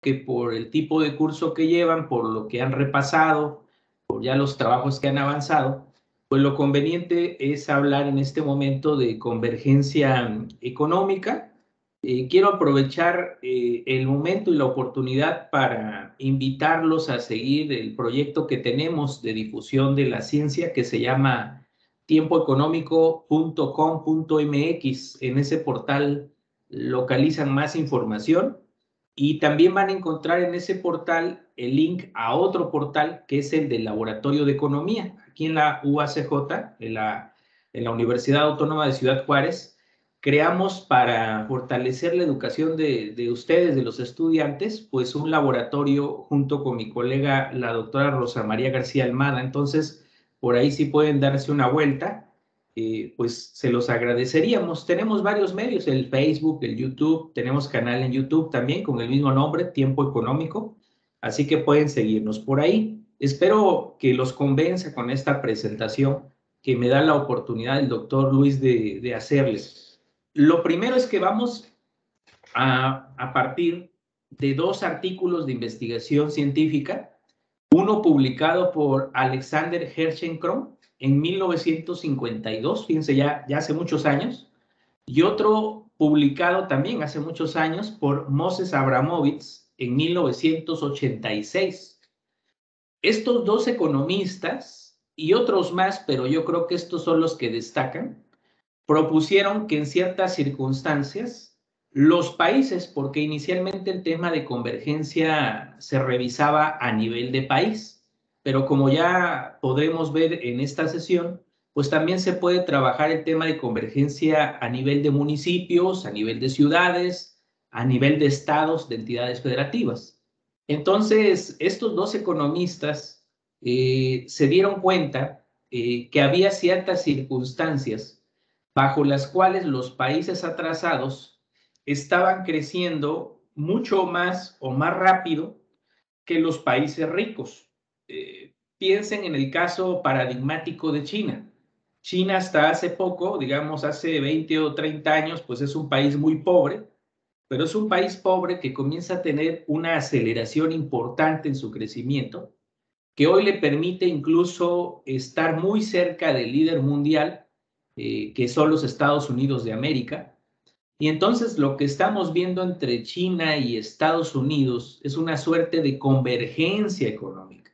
que por el tipo de curso que llevan, por lo que han repasado, por ya los trabajos que han avanzado, pues lo conveniente es hablar en este momento de convergencia económica. Quiero aprovechar el momento y la oportunidad para invitarlos a seguir el proyecto que tenemos de difusión de la ciencia que se llama tiempoeconómico.com.mx. En ese portal localizan más información y también van a encontrar en ese portal el link a otro portal que es el del Laboratorio de Economía. Aquí en la UACJ, en la Universidad Autónoma de Ciudad Juárez, creamos para fortalecer la educación de ustedes, de los estudiantes, pues un laboratorio junto con mi colega, la doctora Rosa María García Almada. Entonces, por ahí sí pueden darse una vuelta, pues se los agradeceríamos. Tenemos varios medios, el Facebook, el YouTube, tenemos canal en YouTube también con el mismo nombre, Tiempo Económico, así que pueden seguirnos por ahí. Espero que los convenza con esta presentación que me da la oportunidad el doctor Luis de hacerles. Lo primero es que vamos a partir de dos artículos de investigación científica, uno publicado por Alexander Herschenkron en 1952, fíjense, ya hace muchos años, y otro publicado también hace muchos años por Moses Abramovitz en 1986. Estos dos economistas y otros más, pero yo creo que estos son los que destacan, propusieron que en ciertas circunstancias los países, porque inicialmente el tema de convergencia se revisaba a nivel de país, pero como ya podremos ver en esta sesión, pues también se puede trabajar el tema de convergencia a nivel de municipios, a nivel de ciudades, a nivel de estados, de entidades federativas. Entonces, estos dos economistas se dieron cuenta que había ciertas circunstancias bajo las cuales los países atrasados estaban creciendo mucho más o más rápido que los países ricos. Piensen en el caso paradigmático de China. China hasta hace poco, digamos hace 20 o 30 años, pues es un país muy pobre, pero es un país pobre que comienza a tener una aceleración importante en su crecimiento, que hoy le permite incluso estar muy cerca del líder mundial, que son los Estados Unidos de América. Y entonces lo que estamos viendo entre China y Estados Unidos es una suerte de convergencia económica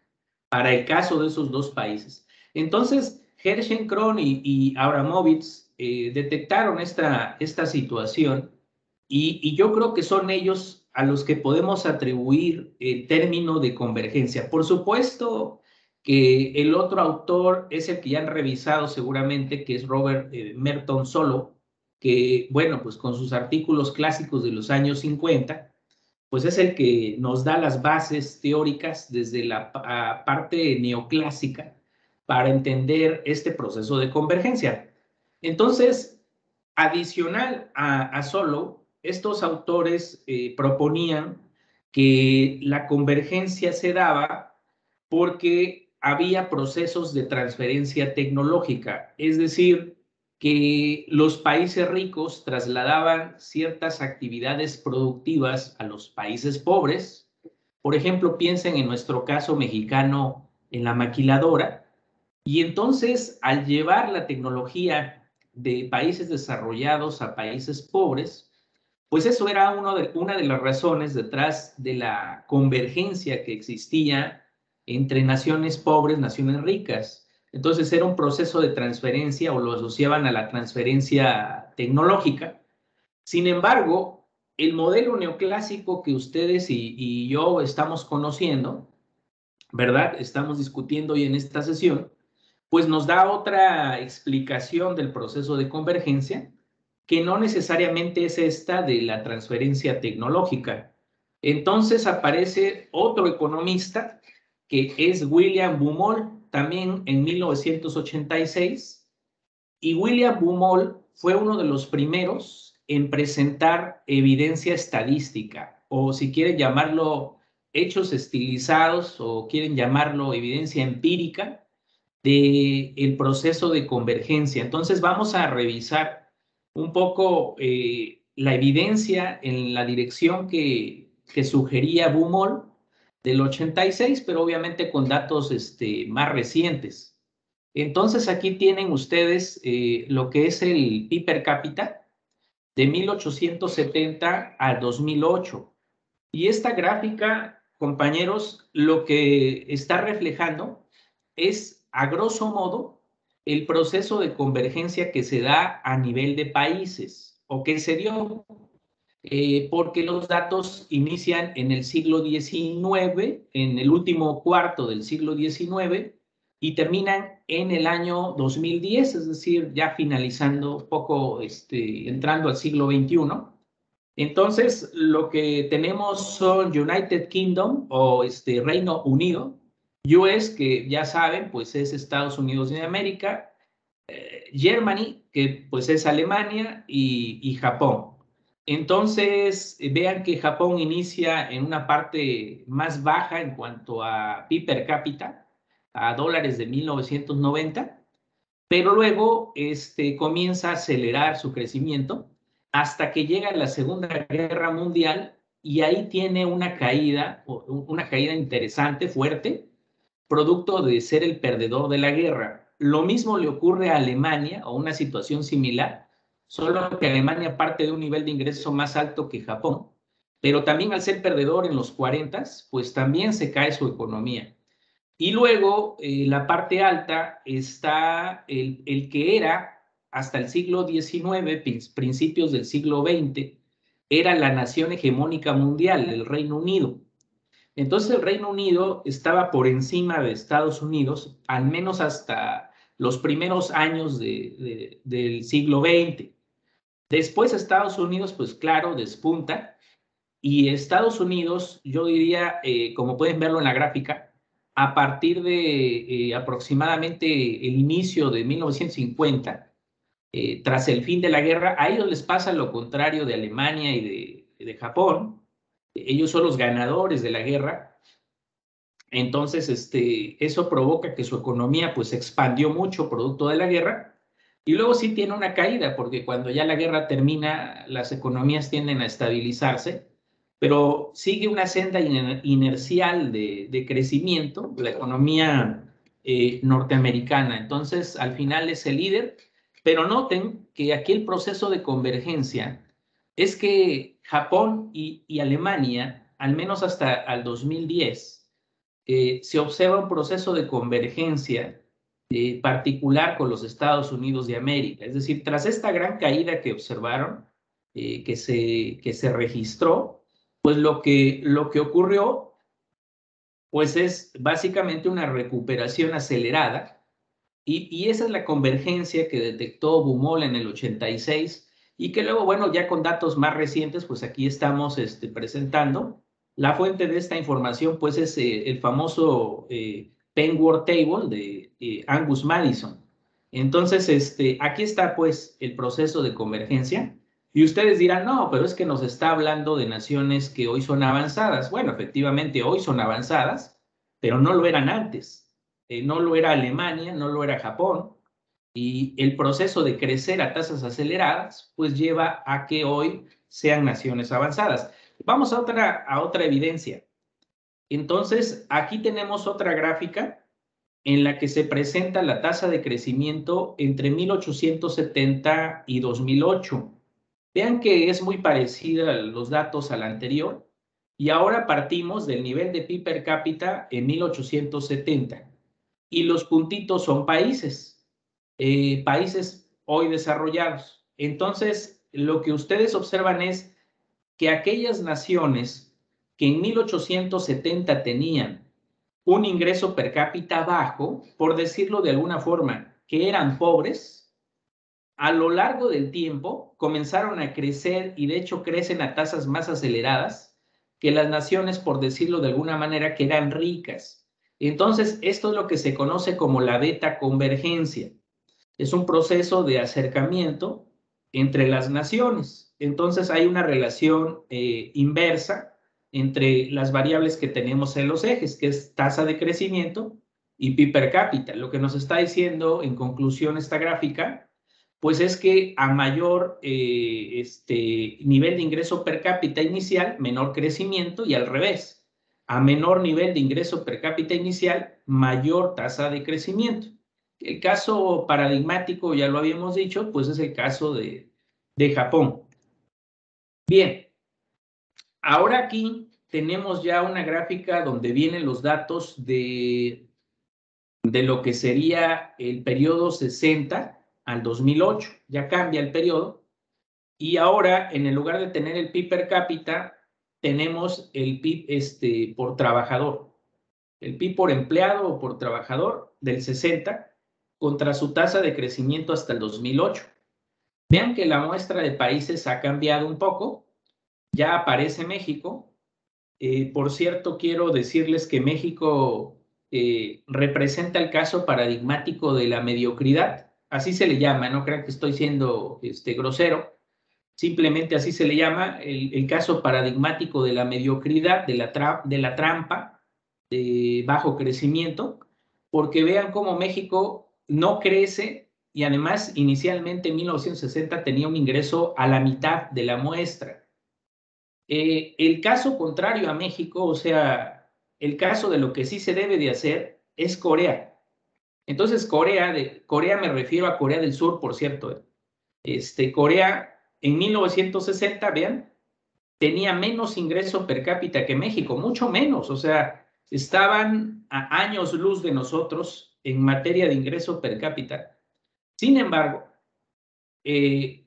para el caso de esos dos países. Entonces, Herschenkron y Abramovitz detectaron esta situación y yo creo que son ellos a los que podemos atribuir el término de convergencia. Por supuesto que el otro autor es el que ya han revisado seguramente, que es Robert Merton Solow, que, bueno, pues con sus artículos clásicos de los años 50, pues es el que nos da las bases teóricas desde la parte neoclásica para entender este proceso de convergencia. Entonces, adicional a Solow, estos autores proponían que la convergencia se daba porque había procesos de transferencia tecnológica, es decir, que los países ricos trasladaban ciertas actividades productivas a los países pobres. Por ejemplo, piensen en nuestro caso mexicano en la maquiladora, y entonces al llevar la tecnología de países desarrollados a países pobres, pues eso era una de las razones detrás de la convergencia que existía entre naciones pobres, naciones ricas. Entonces era un proceso de transferencia o lo asociaban a la transferencia tecnológica. Sin embargo, el modelo neoclásico que ustedes y yo estamos conociendo, ¿verdad? Estamos discutiendo hoy en esta sesión, pues nos da otra explicación del proceso de convergencia, que no necesariamente es esta de la transferencia tecnológica. Entonces aparece otro economista, que es William Baumol, también en 1986, y William Baumol fue uno de los primeros en presentar evidencia estadística, o si quieren llamarlo hechos estilizados, o quieren llamarlo evidencia empírica, del proceso de convergencia. Entonces vamos a revisar un poco la evidencia en la dirección que sugería Bumol del 86, pero obviamente con datos más recientes. Entonces aquí tienen ustedes lo que es el PIB per cápita de 1870 a 2008. Y esta gráfica, compañeros, lo que está reflejando es, a grosso modo, el proceso de convergencia que se da a nivel de países o que se dio porque los datos inician en el siglo XIX, en el último cuarto del siglo XIX, y terminan en el año 2010, es decir, ya finalizando poco, entrando al siglo XXI. Entonces, lo que tenemos son United Kingdom o Reino Unido, US, que ya saben, pues es Estados Unidos de América, Germany, que pues es Alemania, y Japón. Entonces, vean que Japón inicia en una parte más baja en cuanto a PIB per cápita, a dólares de 1990, pero luego comienza a acelerar su crecimiento hasta que llega la Segunda Guerra Mundial y ahí tiene una caída interesante, fuerte, producto de ser el perdedor de la guerra. Lo mismo le ocurre a Alemania, o una situación similar, solo que Alemania parte de un nivel de ingreso más alto que Japón, pero también al ser perdedor en los 40, pues también se cae su economía. Y luego, la parte alta está el que era hasta el siglo XIX, principios del siglo XX, era la nación hegemónica mundial, el Reino Unido. Entonces el Reino Unido estaba por encima de Estados Unidos, al menos hasta los primeros años del siglo XX. Después Estados Unidos, pues claro, despunta, y Estados Unidos, yo diría, como pueden verlo en la gráfica, a partir de aproximadamente el inicio de 1950, tras el fin de la guerra, a ellos les pasa lo contrario de Alemania y de Japón. Ellos son los ganadores de la guerra. Entonces, eso provoca que su economía pues expandió mucho producto de la guerra y luego sí tiene una caída porque cuando ya la guerra termina, las economías tienden a estabilizarse, pero sigue una senda inercial de crecimiento, la economía norteamericana. Entonces, al final es el líder, pero noten que aquí el proceso de convergencia es que Japón y Alemania, al menos hasta el 2010, se observa un proceso de convergencia particular con los Estados Unidos de América. Es decir, tras esta gran caída que observaron, que se registró, pues lo que ocurrió pues es básicamente una recuperación acelerada y esa es la convergencia que detectó Bumol en el 86 y que luego, bueno, ya con datos más recientes, pues aquí estamos presentando. La fuente de esta información, pues, es el famoso Penguin Table de Angus Madison. Entonces, aquí está, pues, el proceso de convergencia. Y ustedes dirán, no, pero es que nos está hablando de naciones que hoy son avanzadas. Bueno, efectivamente, hoy son avanzadas, pero no lo eran antes. No lo era Alemania, no lo era Japón. Y el proceso de crecer a tasas aceleradas, pues lleva a que hoy sean naciones avanzadas. Vamos a otra evidencia. Entonces, aquí tenemos otra gráfica en la que se presenta la tasa de crecimiento entre 1870 y 2008. Vean que es muy parecida los datos a la anterior y ahora partimos del nivel de PIB per cápita en 1870 y los puntitos son países, países hoy desarrollados. Entonces, lo que ustedes observan es que aquellas naciones que en 1870 tenían un ingreso per cápita bajo, por decirlo de alguna forma, que eran pobres, a lo largo del tiempo comenzaron a crecer y de hecho crecen a tasas más aceleradas que las naciones, por decirlo de alguna manera, que eran ricas. Entonces, esto es lo que se conoce como la beta convergencia. Es un proceso de acercamiento entre las naciones. Entonces, hay una relación inversa entre las variables que tenemos en los ejes, que es tasa de crecimiento y PIB per cápita. Lo que nos está diciendo en conclusión esta gráfica, pues es que a mayor nivel de ingreso per cápita inicial, menor crecimiento, y al revés, a menor nivel de ingreso per cápita inicial, mayor tasa de crecimiento. El caso paradigmático, ya lo habíamos dicho, pues es el caso de Japón. Bien, ahora aquí tenemos ya una gráfica donde vienen los datos de lo que sería el periodo 60 al 2008. Ya cambia el periodo. Y ahora, en el lugar de tener el PIB per cápita, tenemos el PIB por trabajador. El PIB por empleado o por trabajador del 60 contra su tasa de crecimiento hasta el 2008. Vean que la muestra de países ha cambiado un poco. Ya aparece México. Por cierto, quiero decirles que México representa el caso paradigmático de la mediocridad. Así se le llama, no crean que estoy siendo grosero. Simplemente así se le llama el caso paradigmático de la mediocridad, de la trampa, de bajo crecimiento, porque vean cómo México no crece y además inicialmente en 1960 tenía un ingreso a la mitad de la muestra. El caso contrario a México, o sea, el caso de lo que sí se debe de hacer es Corea. Entonces, Corea me refiero a Corea del Sur, por cierto. Corea en 1960, vean, tenía menos ingreso per cápita que México, mucho menos, o sea, estaban a años luz de nosotros en materia de ingreso per cápita. Sin embargo,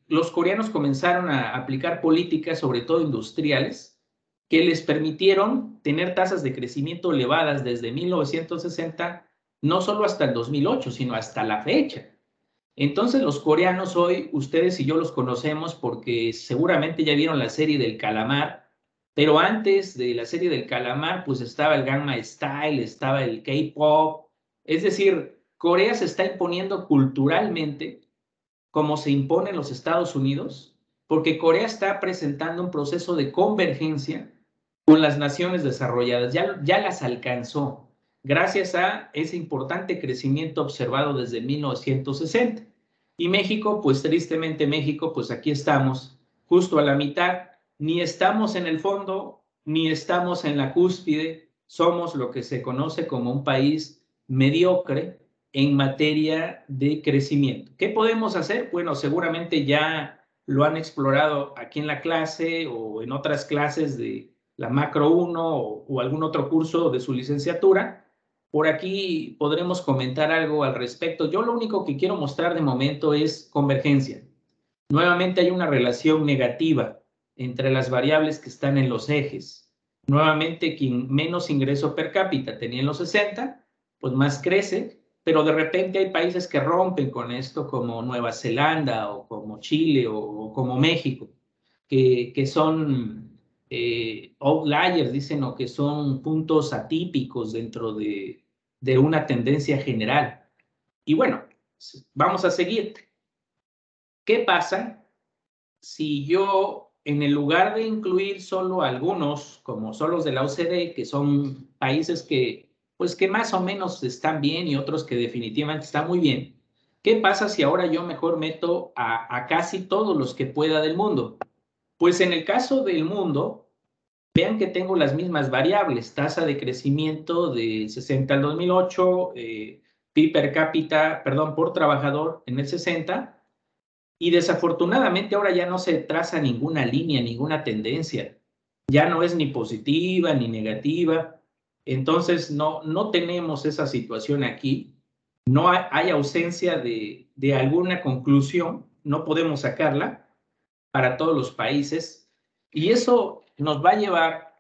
los coreanos comenzaron a aplicar políticas, sobre todo industriales, que les permitieron tener tasas de crecimiento elevadas desde 1960, no solo hasta el 2008, sino hasta la fecha. Entonces los coreanos hoy, ustedes y yo los conocemos porque seguramente ya vieron la serie del calamar, pero antes de la serie del calamar, pues estaba el Gangnam Style, estaba el K-pop, es decir, Corea se está imponiendo culturalmente como se impone en los Estados Unidos, porque Corea está presentando un proceso de convergencia con las naciones desarrolladas, ya las alcanzó, gracias a ese importante crecimiento observado desde 1960. Y México, pues tristemente México, pues aquí estamos, justo a la mitad, ni estamos en el fondo, ni estamos en la cúspide, somos lo que se conoce como un país mediocre en materia de crecimiento. ¿Qué podemos hacer? Bueno, seguramente ya lo han explorado aquí en la clase o en otras clases de la Macro 1 o algún otro curso de su licenciatura. Por aquí podremos comentar algo al respecto. Yo lo único que quiero mostrar de momento es convergencia. Nuevamente hay una relación negativa entre las variables que están en los ejes. Nuevamente, quien menos ingreso per cápita tenía en los 60, pues más crece, pero de repente hay países que rompen con esto, como Nueva Zelanda o como Chile o como México, que son outliers, dicen, o que son puntos atípicos dentro de una tendencia general. Y bueno, vamos a seguir. ¿Qué pasa si yo, en el lugar de incluir solo algunos, como son los de la OCDE, que son países que, pues que más o menos están bien y otros que definitivamente están muy bien, ¿qué pasa si ahora yo mejor meto a casi todos los que pueda del mundo? Pues en el caso del mundo, vean que tengo las mismas variables, tasa de crecimiento de 60 al 2008, PIB per cápita, perdón, por trabajador en el 60, y desafortunadamente ahora ya no se traza ninguna línea, ninguna tendencia. Ya no es ni positiva ni negativa. Entonces no tenemos esa situación aquí. No hay ausencia de alguna conclusión. No podemos sacarla para todos los países. Y eso nos va a llevar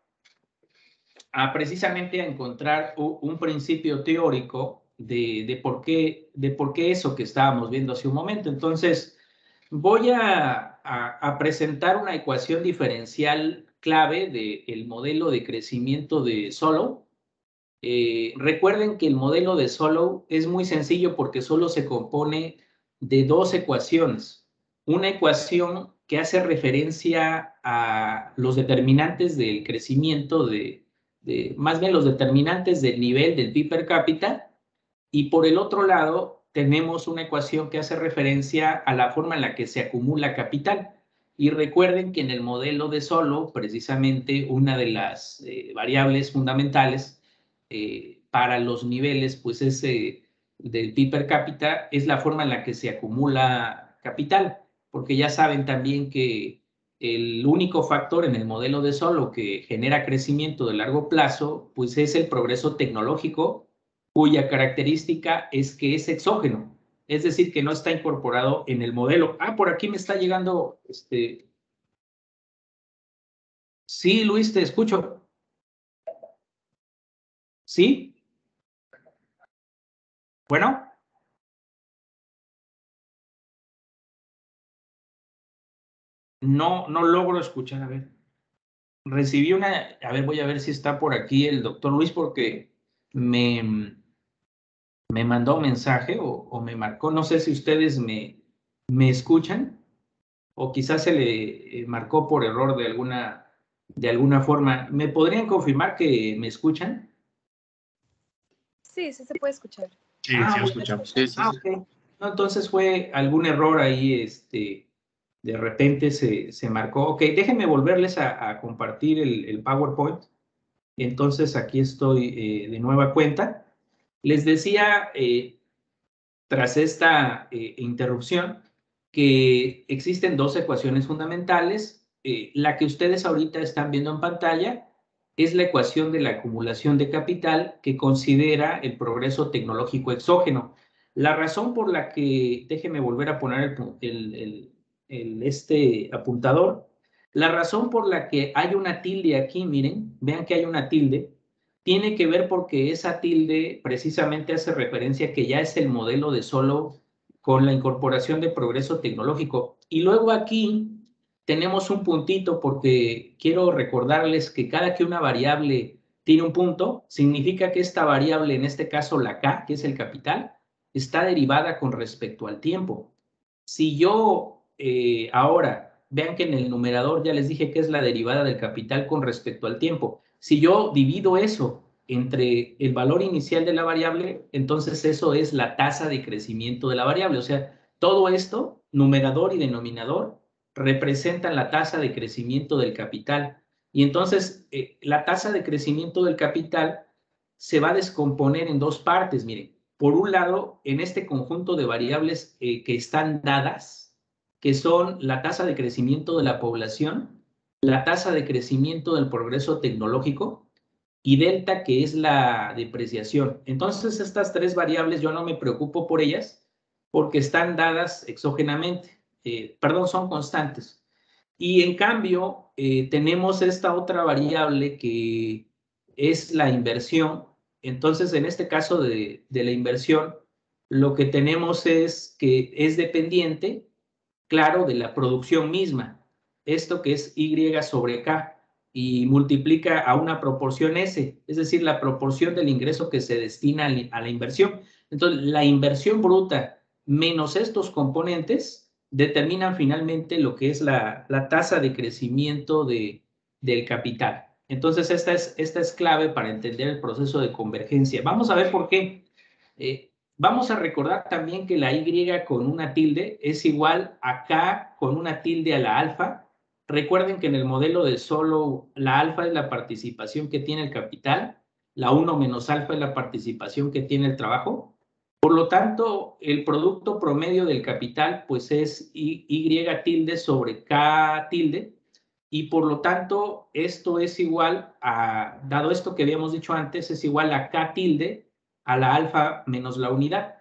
a precisamente a encontrar un principio teórico de por qué eso que estábamos viendo hace un momento. Entonces, voy a presentar una ecuación diferencial clave del modelo de crecimiento de Solow. Recuerden que el modelo de Solow es muy sencillo porque solo se compone de dos ecuaciones. Una ecuación que hace referencia a los determinantes del crecimiento, más bien los determinantes del nivel del PIB per cápita, y por el otro lado tenemos una ecuación que hace referencia a la forma en la que se acumula capital. Y recuerden que en el modelo de Solow, precisamente una de las variables fundamentales para los niveles, pues es del PIB per cápita, es la forma en la que se acumula capital, porque ya saben también que el único factor en el modelo de Solow que genera crecimiento de largo plazo, pues es el progreso tecnológico, cuya característica es que es exógeno, es decir, que no está incorporado en el modelo. Ah, por aquí me está llegando, Sí, Luis, te escucho. ¿Sí? Bueno, no logro escuchar, a ver. Recibí a ver, voy a ver si está por aquí el doctor Luis, porque me, me mandó un mensaje o me marcó, no sé si ustedes me escuchan, o quizás se le marcó por error de alguna forma. ¿Me podrían confirmar que me escuchan? Sí, sí se puede escuchar. Sí, sí lo escuchamos. Sí, sí. Ok. No, entonces fue algún error ahí, de repente se marcó. Ok, déjenme volverles a compartir el PowerPoint. Entonces aquí estoy de nueva cuenta. Les decía, tras esta interrupción, que existen dos ecuaciones fundamentales. La que ustedes ahorita están viendo en pantalla es la ecuación de la acumulación de capital que considera el progreso tecnológico exógeno. La razón por la que, déjenme volver a poner este apuntador, la razón por la que hay una tilde aquí, miren, vean que hay una tilde, tiene que ver porque esa tilde precisamente hace referencia que ya es el modelo de Solow con la incorporación de progreso tecnológico. Y luego aquí tenemos un puntito porque quiero recordarles que cada que una variable tiene un punto, significa que esta variable, en este caso la K, que es el capital, está derivada con respecto al tiempo. Si yo ahora, vean que en el numerador ya les dije que es la derivada del capital con respecto al tiempo. Si yo divido eso entre el valor inicial de la variable, entonces eso es la tasa de crecimiento de la variable. O sea, todo esto, numerador y denominador, representan la tasa de crecimiento del capital. Y entonces, la tasa de crecimiento del capital se va a descomponer en dos partes. Miren, por un lado, en este conjunto de variables que están dadas, que son la tasa de crecimiento de la población, la tasa de crecimiento del progreso tecnológico y delta, que es la depreciación. Entonces, estas tres variables yo no me preocupo por ellas porque están dadas exógenamente, perdón, son constantes. Y en cambio, tenemos esta otra variable que es la inversión. Entonces, en este caso de la inversión, lo que tenemos es que es dependiente, claro, de la producción misma. Esto que es Y sobre K y multiplica a una proporción S, es decir, la proporción del ingreso que se destina a la inversión. Entonces, la inversión bruta menos estos componentes determinan finalmente lo que es la tasa de crecimiento del capital. Entonces, esta es clave para entender el proceso de convergencia. Vamos a ver por qué. Vamos a recordar también que la Y con una tilde es igual a K con una tilde a la alfa. Recuerden que en el modelo de Solow, la alfa es la participación que tiene el capital, la 1 menos alfa es la participación que tiene el trabajo. Por lo tanto, el producto promedio del capital pues es Y tilde sobre K tilde, y por lo tanto esto es igual a, dado esto que habíamos dicho antes, es igual a K tilde a la alfa menos la unidad.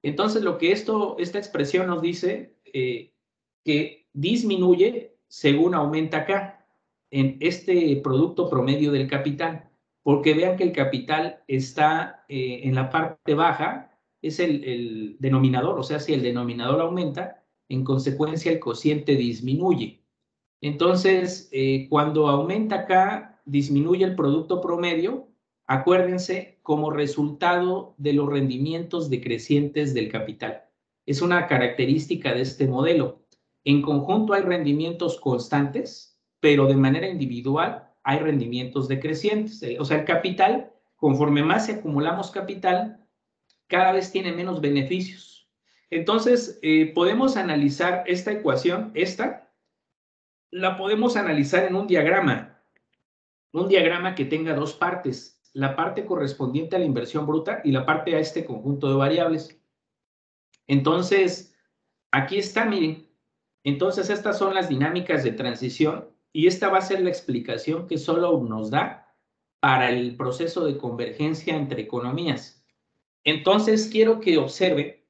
Entonces, lo que esta expresión nos dice que disminuye según aumenta K en este producto promedio del capital, porque vean que el capital está en la parte baja, es el denominador, o sea, si el denominador aumenta, en consecuencia el cociente disminuye. Entonces, cuando aumenta K, disminuye el producto promedio, acuérdense, como resultado de los rendimientos decrecientes del capital. Es una característica de este modelo. En conjunto hay rendimientos constantes, pero de manera individual hay rendimientos decrecientes. O sea, el capital, conforme más acumulamos capital, cada vez tiene menos beneficios. Entonces, podemos analizar esta ecuación, la podemos analizar en un diagrama que tenga dos partes, la parte correspondiente a la inversión bruta y la parte a este conjunto de variables. Entonces, aquí está, miren. Entonces, estas son las dinámicas de transición y esta va a ser la explicación que solo nos da para el proceso de convergencia entre economías. Entonces, quiero que observen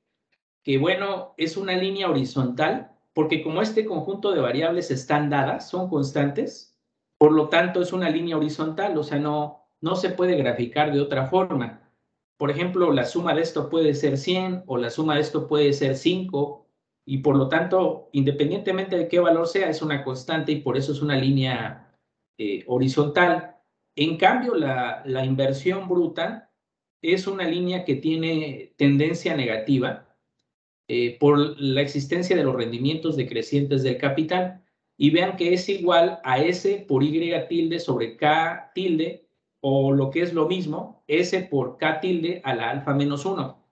que, bueno, es una línea horizontal, porque como este conjunto de variables están dadas, son constantes, por lo tanto es una línea horizontal, o sea, no se puede graficar de otra forma. Por ejemplo, la suma de esto puede ser 100 o la suma de esto puede ser 5 y por lo tanto, independientemente de qué valor sea, es una constante y por eso es una línea horizontal. En cambio, la inversión bruta es una línea que tiene tendencia negativa por la existencia de los rendimientos decrecientes del capital. Y vean que es igual a S por Y tilde sobre K tilde, o lo que es lo mismo, S por K tilde a la alfa menos 1.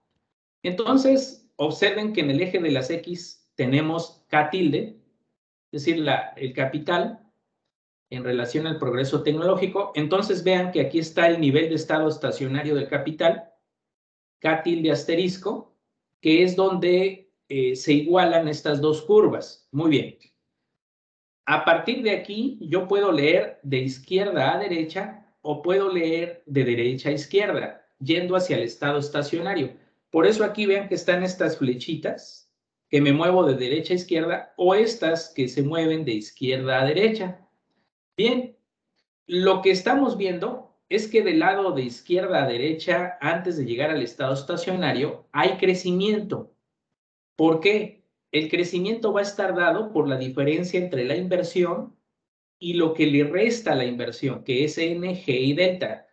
Entonces, observen que en el eje de las X tenemos K tilde, es decir, el capital en relación al progreso tecnológico. Entonces, vean que aquí está el nivel de estado estacionario del capital, K tilde asterisco, que es donde se igualan estas dos curvas. Muy bien. A partir de aquí, yo puedo leer de izquierda a derecha o puedo leer de derecha a izquierda, yendo hacia el estado estacionario. Por eso aquí vean que están estas flechitas, que me muevo de derecha a izquierda, o estas que se mueven de izquierda a derecha. Bien, lo que estamos viendo es que del lado de izquierda a derecha, antes de llegar al estado estacionario, hay crecimiento. ¿Por qué? El crecimiento va a estar dado por la diferencia entre la inversión y lo que le resta a la inversión, que es N, G y delta.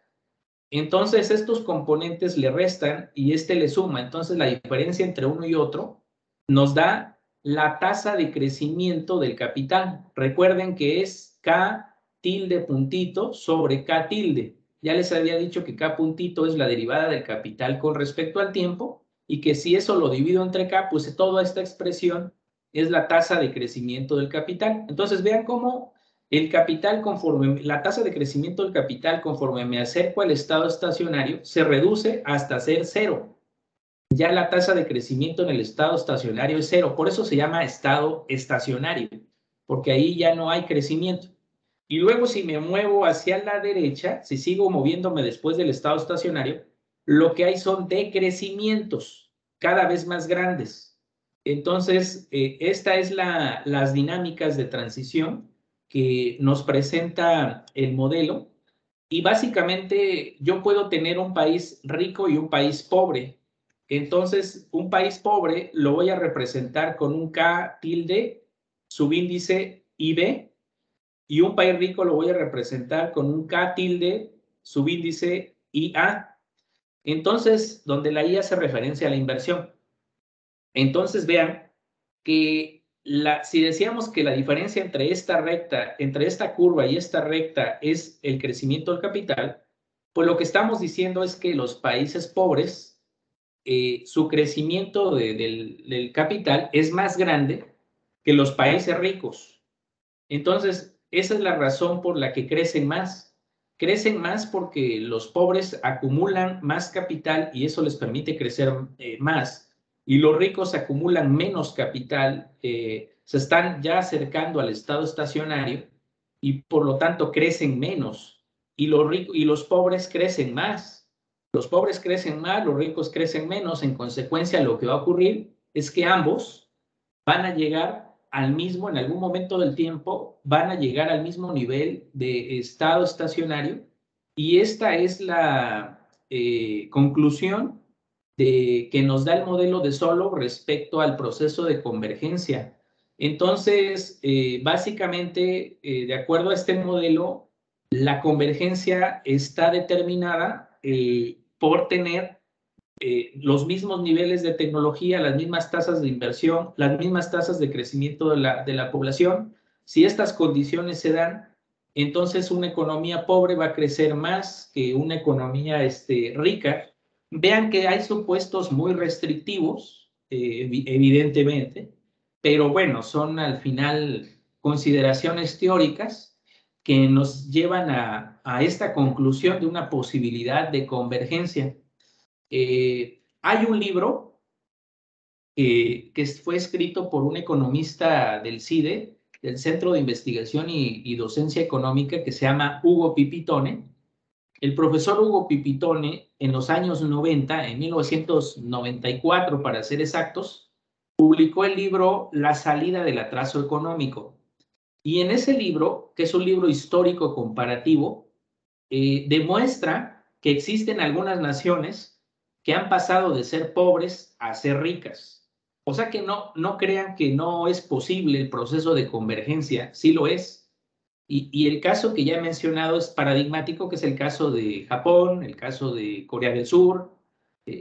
Entonces, estos componentes le restan y este le suma. Entonces, la diferencia entre uno y otro nos da la tasa de crecimiento del capital. Recuerden que es K tilde puntito sobre K tilde. Ya les había dicho que K puntito es la derivada del capital con respecto al tiempo y que si eso lo divido entre K, pues toda esta expresión es la tasa de crecimiento del capital. Entonces, vean cómo el capital, conforme la tasa de crecimiento del capital, conforme me acerco al estado estacionario, se reduce hasta ser cero. Ya la tasa de crecimiento en el estado estacionario es cero. Por eso se llama estado estacionario, porque ahí ya no hay crecimiento. Y luego si me muevo hacia la derecha, si sigo moviéndome después del estado estacionario, lo que hay son decrecimientos cada vez más grandes. Entonces, esta es las dinámicas de transición que nos presenta el modelo. Y básicamente yo puedo tener un país rico y un país pobre. Entonces, un país pobre lo voy a representar con un K tilde, subíndice IB, y un país rico lo voy a representar con un K tilde, subíndice IA. Entonces, donde la IA hace referencia a la inversión. Entonces, vean que si decíamos que la diferencia entre esta recta, entre esta curva y esta recta es el crecimiento del capital, pues lo que estamos diciendo es que los países pobres, su crecimiento del capital es más grande que los países ricos. Entonces, esa es la razón por la que crecen más. Crecen más porque los pobres acumulan más capital y eso les permite crecer más. Y los ricos acumulan menos capital, se están ya acercando al estado estacionario y por lo tanto crecen menos. Y los pobres crecen más. Los pobres crecen más, los ricos crecen menos. En consecuencia, lo que va a ocurrir es que ambos van a llegar en algún momento del tiempo, van a llegar al mismo nivel de estado estacionario y esta es la conclusión que nos da el modelo de Solow respecto al proceso de convergencia. Entonces, básicamente, de acuerdo a este modelo, la convergencia está determinada por tener los mismos niveles de tecnología, las mismas tasas de inversión, las mismas tasas de crecimiento de la población. Si estas condiciones se dan, entonces una economía pobre va a crecer más que una economía rica vean que hay supuestos muy restrictivos, evidentemente, pero bueno, son al final consideraciones teóricas que nos llevan a esta conclusión de una posibilidad de convergencia. Hay un libro que fue escrito por un economista del CIDE, del Centro de Investigación y Docencia Económica, que se llama Hugo Pipitone. El profesor Hugo Pipitone, en los años 90, en 1994 para ser exactos, publicó el libro La salida del atraso económico. Y en ese libro, que es un libro histórico comparativo, demuestra que existen algunas naciones que han pasado de ser pobres a ser ricas. O sea que no crean que no es posible el proceso de convergencia, sí lo es. Y el caso que ya he mencionado es paradigmático, que es el caso de Japón, el caso de Corea del Sur.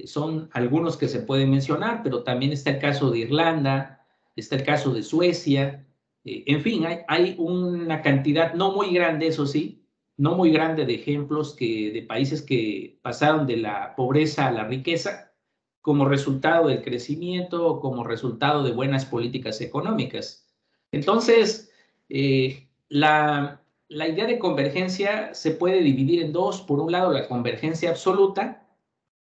Son algunos que se pueden mencionar, pero también está el caso de Irlanda, está el caso de Suecia. En fin, hay una cantidad no muy grande, eso sí, no muy grande de ejemplos de países que pasaron de la pobreza a la riqueza como resultado del crecimiento o como resultado de buenas políticas económicas. Entonces, la idea de convergencia se puede dividir en dos. Por un lado, la convergencia absoluta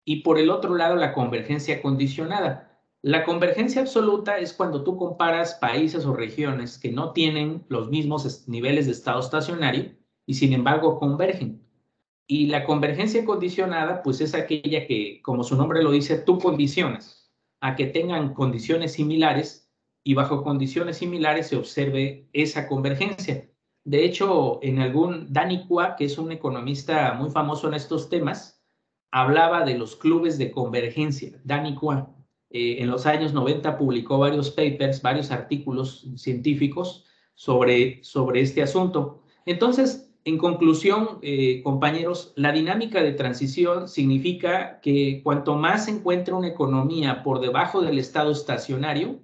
y por el otro lado, la convergencia condicionada. La convergencia absoluta es cuando tú comparas países o regiones que no tienen los mismos niveles de estado estacionario y sin embargo convergen. Y la convergencia condicionada, pues es aquella que, como su nombre lo dice, tú condicionas a que tengan condiciones similares y bajo condiciones similares se observe esa convergencia. De hecho, Danny Quah, que es un economista muy famoso en estos temas, hablaba de los clubes de convergencia. Danny Quah, en los años 90 publicó varios papers, varios artículos científicos sobre este asunto. Entonces, en conclusión, compañeros, la dinámica de transición significa que cuanto más se encuentra una economía por debajo del estado estacionario,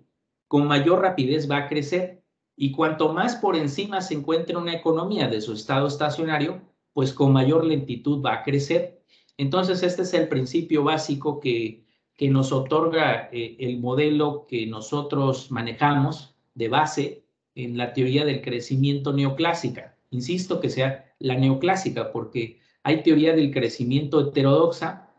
con mayor rapidez va a crecer. Y cuanto más por encima se encuentra una economía de su estado estacionario, pues con mayor lentitud va a crecer. Entonces, este es el principio básico que nos otorga el modelo que nosotros manejamos de base en la teoría del crecimiento neoclásica. Insisto que sea la neoclásica, porque hay teoría del crecimiento heterodoxa,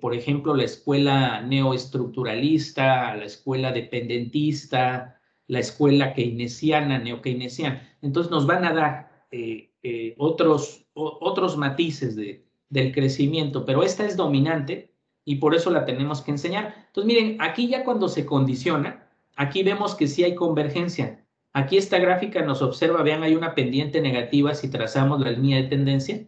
por ejemplo, la escuela neoestructuralista, la escuela dependentista, la escuela keynesiana, neokeynesiana. Entonces nos van a dar otros matices del crecimiento, pero esta es dominante y por eso la tenemos que enseñar. Entonces miren, aquí ya cuando se condiciona, aquí vemos que sí hay convergencia. Aquí esta gráfica nos observa, vean, hay una pendiente negativa si trazamos la línea de tendencia.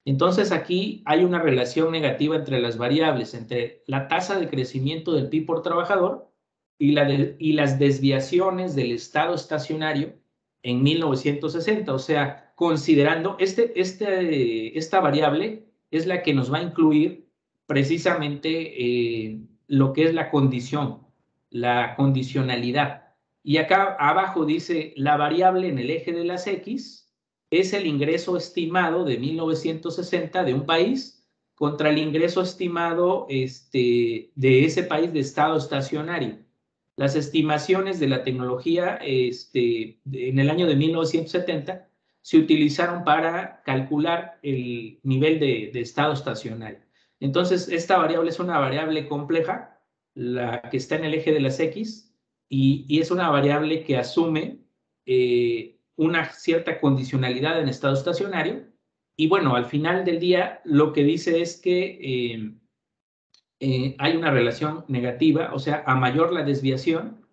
Entonces aquí hay una relación negativa entre las variables, entre la tasa de crecimiento del PIB por trabajador y las desviaciones del estado estacionario en 1960. O sea, considerando esta variable es la que nos va a incluir precisamente lo que es la condición, la condicionalidad. Y acá abajo dice la variable en el eje de las X es el ingreso estimado de 1960 de un país contra el ingreso estimado de ese país de estado estacionario. Las estimaciones de la tecnología en el año de 1970 se utilizaron para calcular el nivel de estado estacionario. Entonces, esta variable es una variable compleja, la que está en el eje de las X, y es una variable que asume una cierta condicionalidad en estado estacionario. Y bueno, al final del día lo que dice es que hay una relación negativa, o sea, a mayor la desviación,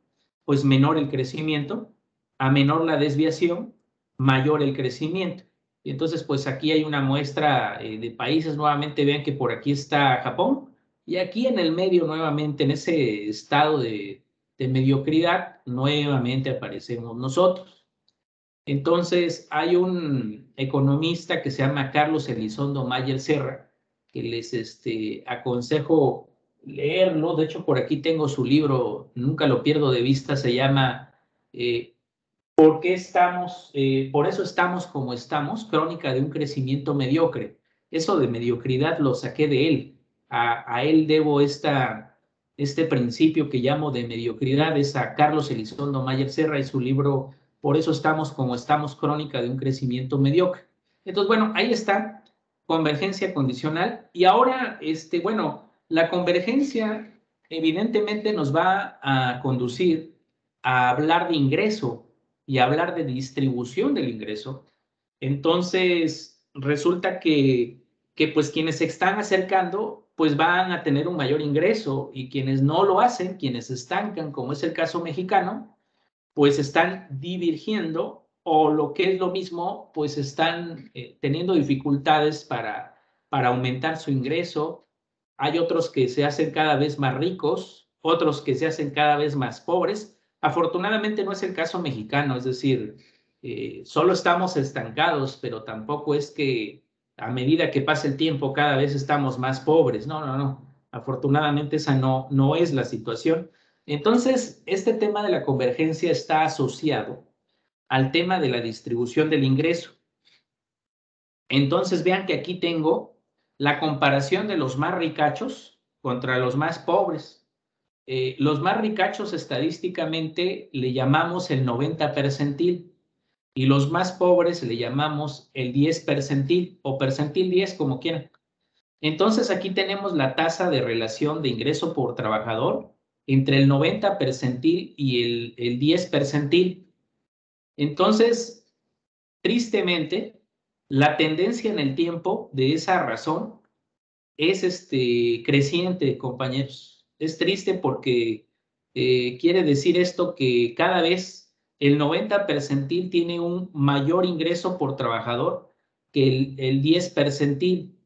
pues menor el crecimiento, a menor la desviación, mayor el crecimiento. Y entonces, pues aquí hay una muestra de países, nuevamente vean que por aquí está Japón, y aquí en el medio nuevamente, en ese estado de mediocridad, nuevamente aparecemos nosotros. Entonces, hay un economista que se llama Carlos Elizondo Mayer Serra, que les aconsejo leerlo. De hecho, por aquí tengo su libro, nunca lo pierdo de vista, se llama ¿Por qué estamos? Por eso estamos como estamos, crónica de un crecimiento mediocre. Eso de mediocridad lo saqué de él. a él debo este principio que llamo de mediocridad, es a Carlos Elizondo Mayer Serra y su libro Por eso estamos como estamos, crónica de un crecimiento mediocre. Entonces, bueno, ahí está, convergencia condicional. Y ahora, bueno, la convergencia evidentemente nos va a conducir a hablar de ingreso y a hablar de distribución del ingreso. Entonces, resulta que pues quienes se están acercando, pues van a tener un mayor ingreso y quienes no lo hacen, quienes se estancan, como es el caso mexicano, pues están divergiendo o lo que es lo mismo, pues están teniendo dificultades para aumentar su ingreso. Hay otros que se hacen cada vez más ricos, otros que se hacen cada vez más pobres. Afortunadamente no es el caso mexicano, es decir, solo estamos estancados, pero tampoco es que a medida que pasa el tiempo cada vez estamos más pobres. No, no, no. Afortunadamente esa no es la situación. Entonces, este tema de la convergencia está asociado al tema de la distribución del ingreso. Entonces, vean que aquí tengo la comparación de los más ricachos contra los más pobres. Los más ricachos estadísticamente le llamamos el 90 percentil y los más pobres le llamamos el 10 percentil o percentil 10, como quieran. Entonces, aquí tenemos la tasa de relación de ingreso por trabajador entre el 90 percentil y el 10 percentil. Entonces, tristemente, la tendencia en el tiempo de esa razón es creciente, compañeros. Es triste porque quiere decir esto que cada vez el 90 percentil tiene un mayor ingreso por trabajador que el 10 percentil.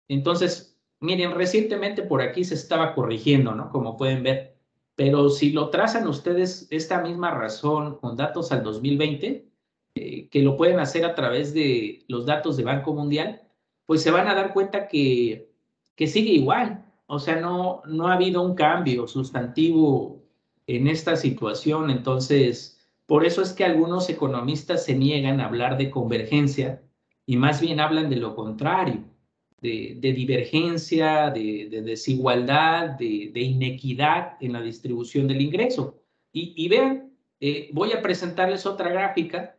Entonces, miren, recientemente por aquí se estaba corrigiendo, ¿no? Como pueden ver. Pero si lo trazan ustedes esta misma razón con datos al 2020, que lo pueden hacer a través de los datos de Banco Mundial, pues se van a dar cuenta que sigue igual. O sea, no ha habido un cambio sustantivo en esta situación. Entonces, por eso es que algunos economistas se niegan a hablar de convergencia y más bien hablan de lo contrario, de divergencia, de desigualdad, de inequidad en la distribución del ingreso. Y vean, voy a presentarles otra gráfica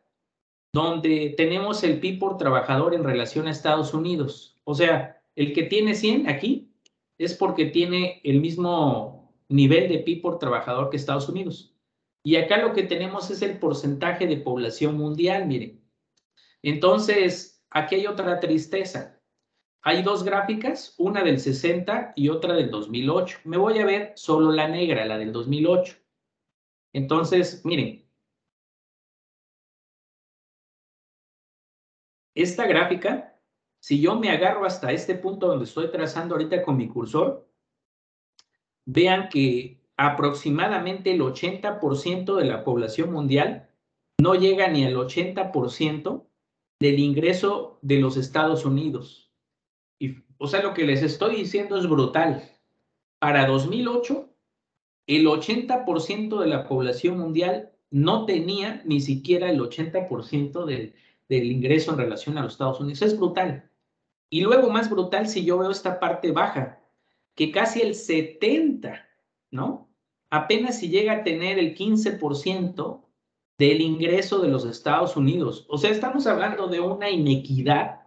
donde tenemos el PIB por trabajador en relación a Estados Unidos. O sea, el que tiene 100 aquí es porque tiene el mismo nivel de PIB por trabajador que Estados Unidos. Y acá lo que tenemos es el porcentaje de población mundial, miren. Entonces, aquí hay otra tristeza. Hay dos gráficas, una del 60 y otra del 2008. Me voy a ver solo la negra, la del 2008. Entonces, miren, esta gráfica, si yo me agarro hasta este punto donde estoy trazando ahorita con mi cursor, vean que aproximadamente el 80% de la población mundial no llega ni al 80% del ingreso de los Estados Unidos. O sea, lo que les estoy diciendo es brutal. Para 2008, el 80% de la población mundial no tenía ni siquiera el 80% del ingreso en relación a los Estados Unidos. Es brutal. Y luego más brutal si yo veo esta parte baja, que casi el 70%, ¿no? Apenas si llega a tener el 15% del ingreso de los Estados Unidos. O sea, estamos hablando de una inequidad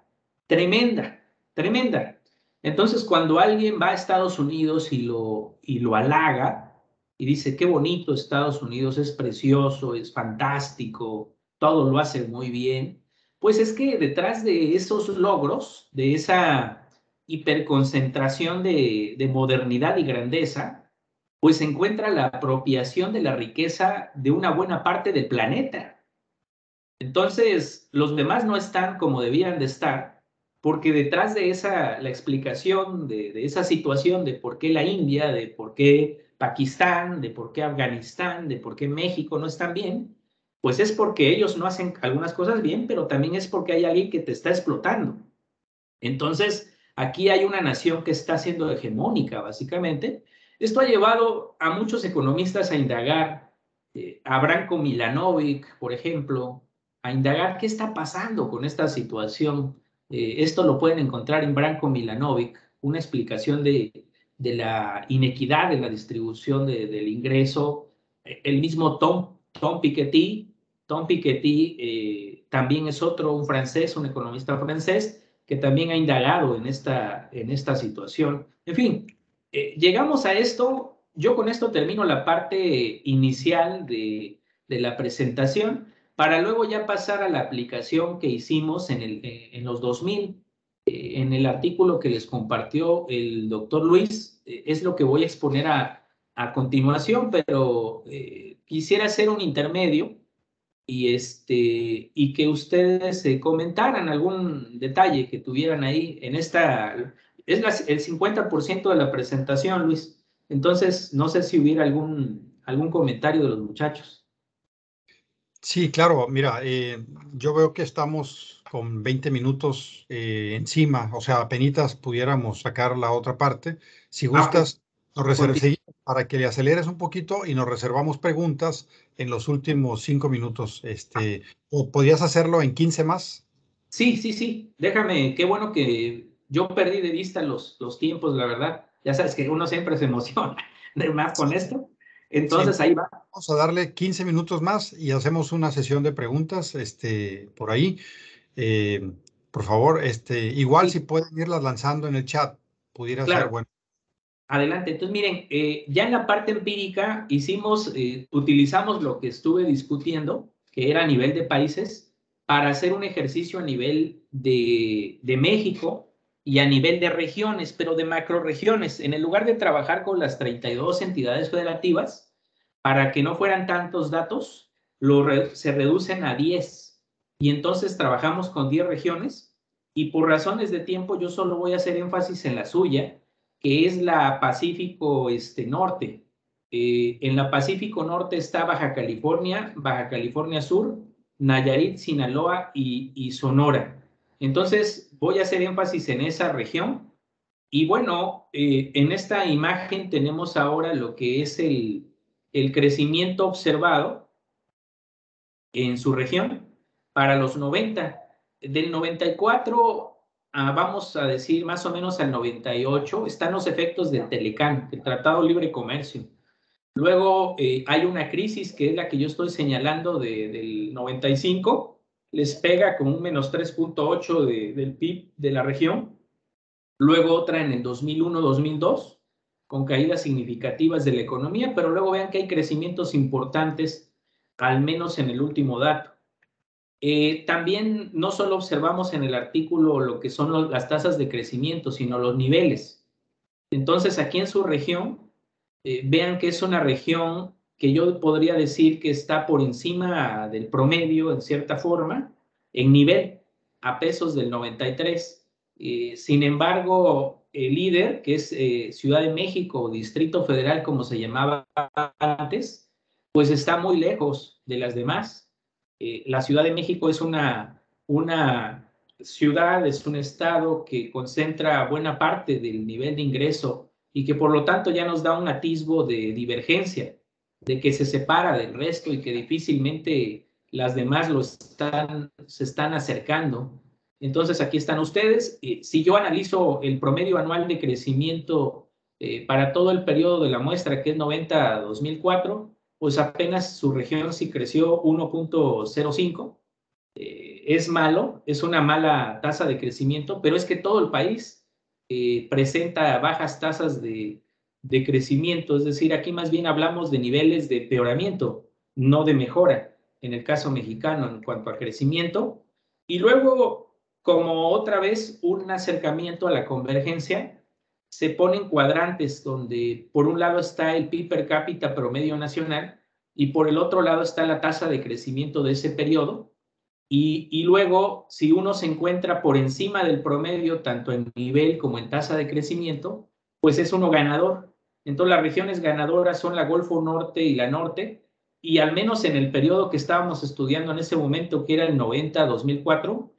tremenda, tremenda. Entonces, cuando alguien va a Estados Unidos y lo halaga y dice, qué bonito Estados Unidos, es precioso, es fantástico, todo lo hace muy bien, pues es que detrás de esos logros, de esa hiperconcentración de modernidad y grandeza, pues se encuentra la apropiación de la riqueza de una buena parte del planeta. Entonces, los demás no están como debían de estar, porque detrás de la explicación de esa situación, de por qué la India, de por qué Pakistán, de por qué Afganistán, de por qué México no están bien, pues es porque ellos no hacen algunas cosas bien, pero también es porque hay alguien que te está explotando. Entonces, aquí hay una nación que está siendo hegemónica, básicamente. Esto ha llevado a muchos economistas a indagar, a Branko Milanovic, por ejemplo, a indagar qué está pasando con esta situación. Esto lo pueden encontrar en Branko Milanovic, una explicación de la inequidad en la distribución del ingreso. El mismo Tom Piketty también es un francés, un economista francés, que también ha indagado en esta situación. En fin, llegamos a esto. Yo con esto termino la parte inicial de la presentación, para luego ya pasar a la aplicación que hicimos en los 2000. En el artículo que les compartió el doctor Luis, es lo que voy a exponer a continuación, pero quisiera hacer un intermedio y que ustedes comentaran algún detalle que tuvieran ahí en esta. El 50% de la presentación, Luis. Entonces, no sé si hubiera algún comentario de los muchachos. Sí, claro, mira, yo veo que estamos con 20 minutos encima, o sea, apenitas pudiéramos sacar la otra parte. Si gustas, seguimos para que le aceleres un poquito y nos reservamos preguntas en los últimos 5 minutos. ¿O podrías hacerlo en 15 más? Sí. Déjame, qué bueno que yo perdí de vista los tiempos, la verdad. Ya sabes que uno siempre se emociona de más con esto. Entonces, Sí, ahí va. vamos a darle 15 minutos más y hacemos una sesión de preguntas por ahí. Por favor, igual Sí, si pueden irlas lanzando en el chat, pudiera ser claro. bueno. Adelante. Entonces, miren, ya en la parte empírica utilizamos lo que estuve discutiendo, que era a nivel de países, para hacer un ejercicio a nivel de México y a nivel de regiones, pero de macroregiones. En el lugar de trabajar con las 32 entidades federativas, para que no fueran tantos datos, se reducen a 10. Y entonces trabajamos con 10 regiones y por razones de tiempo yo solo voy a hacer énfasis en la suya, que es la Pacífico Norte. En la Pacífico Norte está Baja California Sur, Nayarit, Sinaloa y Sonora. Entonces, voy a hacer énfasis en esa región. Y bueno, en esta imagen tenemos ahora lo que es el crecimiento observado en su región para los 90. Del 94 vamos a decir más o menos al 98, están los efectos del Telecán, el Tratado de Libre Comercio. Luego hay una crisis que es la que yo estoy señalando del 95, les pega con un menos 3.8 del PIB de la región. Luego otra en el 2001-2002, con caídas significativas de la economía, pero luego vean que hay crecimientos importantes, al menos en el último dato. También no solo observamos en el artículo lo que son las tasas de crecimiento, sino los niveles. Entonces, aquí en su región, vean que es una región que yo podría decir que está por encima del promedio, en cierta forma, en nivel, a pesos del 93. Sin embargo, el líder, que es Ciudad de México, Distrito Federal, como se llamaba antes, pues está muy lejos de las demás. La Ciudad de México es una ciudad, es un estado que concentra buena parte del nivel de ingreso y que por lo tanto ya nos da un atisbo de divergencia, de que se separa del resto y que difícilmente las demás se están acercando. Entonces aquí están ustedes. Si yo analizo el promedio anual de crecimiento para todo el periodo de la muestra, que es 90 a 2004, pues apenas su región sí creció 1.05. Es malo, es una mala tasa de crecimiento, pero es que todo el país presenta bajas tasas de crecimiento, es decir, aquí más bien hablamos de niveles de empeoramiento, no de mejora, en el caso mexicano en cuanto a crecimiento. Y luego, como otra vez un acercamiento a la convergencia, se ponen cuadrantes donde por un lado está el PIB per cápita promedio nacional y por el otro lado está la tasa de crecimiento de ese periodo. Y luego, si uno se encuentra por encima del promedio, tanto en nivel como en tasa de crecimiento, pues es uno ganador. Entonces, las regiones ganadoras son la Golfo Norte y la Norte, y al menos en el periodo que estábamos estudiando en ese momento, que era el 90-2004,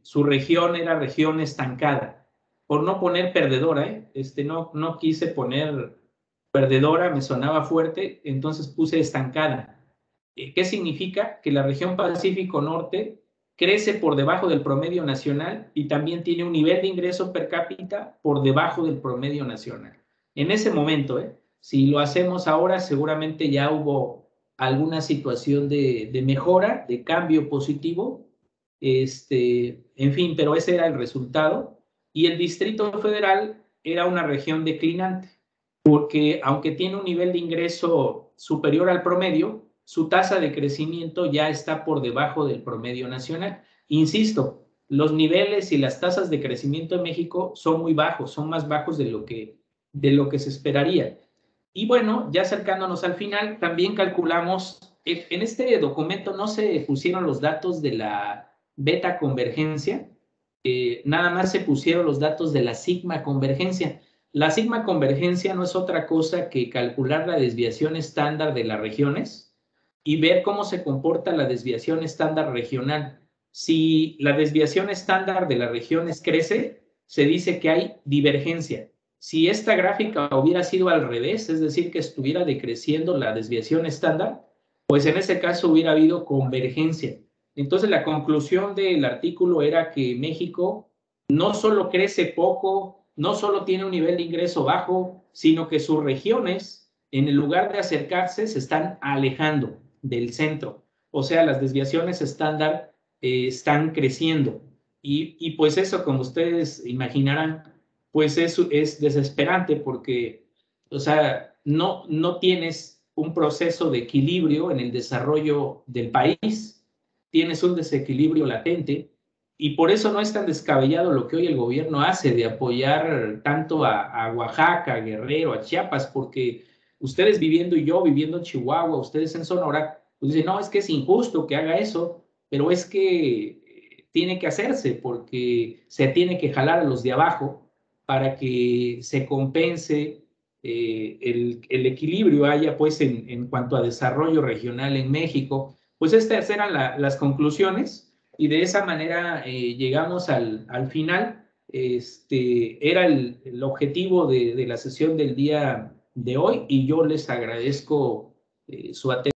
su región era región estancada, por no poner perdedora, no quise poner perdedora, me sonaba fuerte, entonces puse estancada. ¿Qué significa? Que la región Pacífico Norte crece por debajo del promedio nacional y también tiene un nivel de ingreso per cápita por debajo del promedio nacional. En ese momento, si lo hacemos ahora, seguramente ya hubo alguna situación de mejora, de cambio positivo, en fin, pero ese era el resultado. Y el Distrito Federal era una región declinante, porque aunque tiene un nivel de ingreso superior al promedio, su tasa de crecimiento ya está por debajo del promedio nacional. Insisto, los niveles y las tasas de crecimiento en México son muy bajos, son más bajos de lo que se esperaría. Y bueno, ya acercándonos al final, también calculamos, en este documento no se pusieron los datos de la beta convergencia, nada más se pusieron los datos de la sigma convergencia. La sigma convergencia no es otra cosa que calcular la desviación estándar de las regiones y ver cómo se comporta la desviación estándar regional. Si la desviación estándar de las regiones crece, se dice que hay divergencia. Si esta gráfica hubiera sido al revés, es decir, que estuviera decreciendo la desviación estándar, pues en ese caso hubiera habido convergencia. Entonces la conclusión del artículo era que México no solo crece poco, no solo tiene un nivel de ingreso bajo, sino que sus regiones, en lugar de acercarse, se están alejando del centro. O sea, las desviaciones estándar están creciendo. Y pues eso, como ustedes imaginarán, pues eso es desesperante porque, o sea, no tienes un proceso de equilibrio en el desarrollo del país, tienes un desequilibrio latente y por eso no es tan descabellado lo que hoy el gobierno hace de apoyar tanto a Oaxaca, a Guerrero, a Chiapas, porque ustedes viviendo y yo viviendo en Chihuahua, ustedes en Sonora, pues dicen, no, es que es injusto que haga eso, pero es que tiene que hacerse porque se tiene que jalar a los de abajo para que se compense el equilibrio haya pues en cuanto a desarrollo regional en México. Pues estas eran las conclusiones y de esa manera llegamos al final. Era el objetivo de la sesión del día de hoy y yo les agradezco su atención.